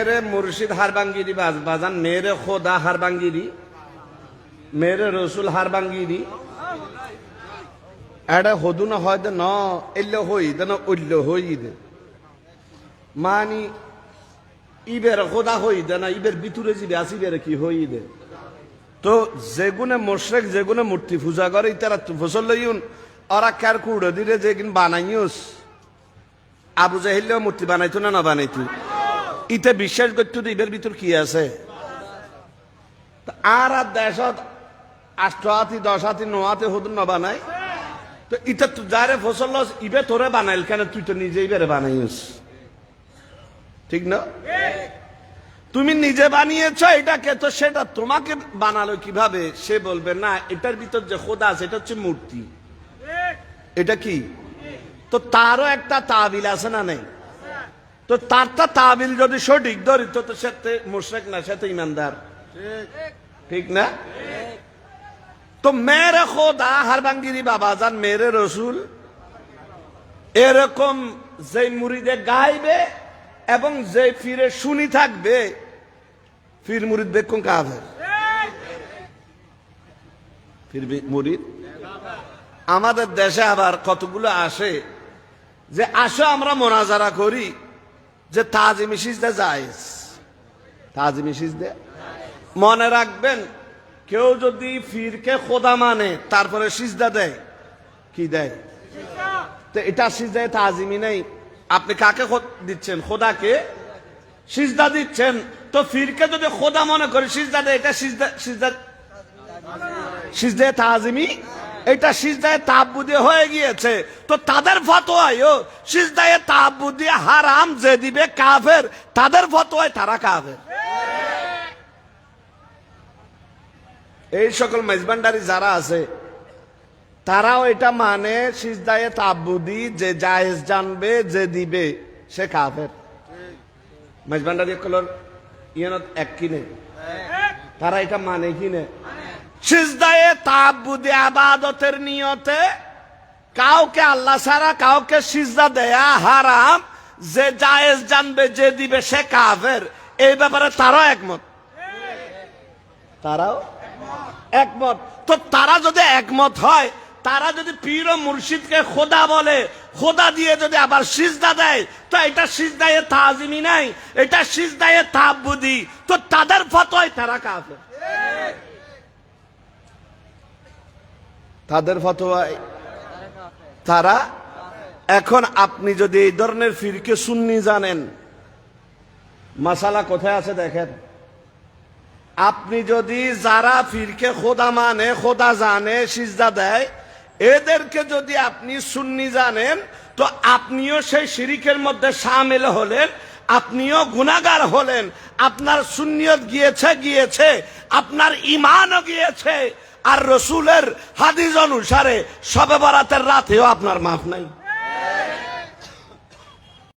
মেরে মুর্শিদ হারবাঙ্গিরি বাজান, মেরে খোদা হারবাঙ্গিরি, মেরে রসুল হারবাঙ্গিরি এটা হদু না হয় ন এলে হই দে না উল্ল হই দে মানি ইবের খোদা হই দে না ইবের ভিতরে যাবে আসিবের কি হই দে। তো যেগুনে মোশরেক যেগুনে মূর্তি পূজা করে তারা ফসল লইউন ওরা কার কুড়ো দিলে যেগুন বানাইস আবু জাহিল্লেও মূর্তি বানাইতো না বানাইতো ইতে বিশ্বাস করতো ইবের ভিতর কি আছে। আর আর দেশত 8 হাতি 10 হাতি 9 হাতি হদুন না বানাই তো ইটা তো যারে ফসল লস ইবে তোরে বানাইল কেন তুই তো নিজেই বেড়ে বানাইস ঠিক না? তুমি নিজে বানিয়েছ এটাকে তো সেটা তোমাকে বানালো কিভাবে সে বলবে না এটার ভিতর যে খোদা আছে এটা হচ্ছে মূর্তি এটা কি তো তারও একটা তাবিল আছে না নেই তো তারটা তাবিল যদি সঠিক ধরিত তো সে মুশরিক না সে তো ইমানদার ঠিক না? তো মেরে খোদা হারবাঙ্গিরি বাবাজান মেরে রসুল এরকম যে মুরিদে গাইবে এবং যে ফিরে শুনি থাকবে ফির মুরিদ বেকুন কাফের ফির মুরিদ। আমাদের দেশে আবার কতগুলো আসে যে আসো আমরা মোনাজারা করি যে তাজিমি সিজদা জায়েজ তাজিমি সিজদা মনে রাখবেন কেউ যদি ফিরকে খোদা মানে তারপরে সিজদা দেয় কি দেয় তো এটা সিজদায় তাজিমি নেই। আপনি কাকে দিচ্ছেন খোদাকে সিজদা দিচ্ছেন তো ফিরকে যদি খোদা মনে করে সিজদা দেয় এটা সিজদায় তাজিমি এটা সিজদায় তাআব্বুদি হয়ে গিয়েছে। তো তাদের ফতোয়ায়ও সিজদায় তাআব্বুদি হারাম যে দিবে কাফের তাদের ফতোয়ায় তারা কাফের। এই সকল মেজবান্ডারি যারা আছে তারাও এটা মানে সিজদায়ে তাআব্বুদি যে জায়েজ জানবে যে দিবে সে কাফের। মেজবান্ডারি কলর ইয়ানত এক কিনে তারা এটা মানে কিনে সিজদায়ে তাআব্বুদি ইবাদতের নিয়তে কাউকে আল্লাহ ছাড়া কাউকে সিজদা দেয়া হারাম যে জায়েজ জানবে যে দিবে সে কাফের। এই ব্যাপারে তারাও একমত তারাও একমত। তো তারা যদি একমত হয় তারা যদি পীর ও মুর্শিদকে খোদা বলে খোদা দিয়ে যদি আবার সিজদা দেয় তো এটা সিজদায়ে তাজিমি নাই এটা সিজদায়ে তাআব্বুদি। তো তাদের ফতোয়ায় তারা কাফের তাদের ফতোয়ায় তারা। এখন আপনি যদি এই ধরনের ফিরকে সুন্নি জানেন মাসালা কোথায় আছে দেখেন। আপনি যদি যারা ফিরকে খোদা মানে খোদা জানে সিজদা দেয় এদেরকে যদি আপনি সুন্নি জানেন তো আপনিও সেই শিরিকের মধ্যে শামিল হলেন আপনিও গুনাহগার হলেন আপনার সুন্নিয়ত গিয়েছে আপনার ঈমানও গিয়েছে আর রসুলের হাদিস অনুসারে শবে বরাতের রাতেও আপনার মাফ নাই।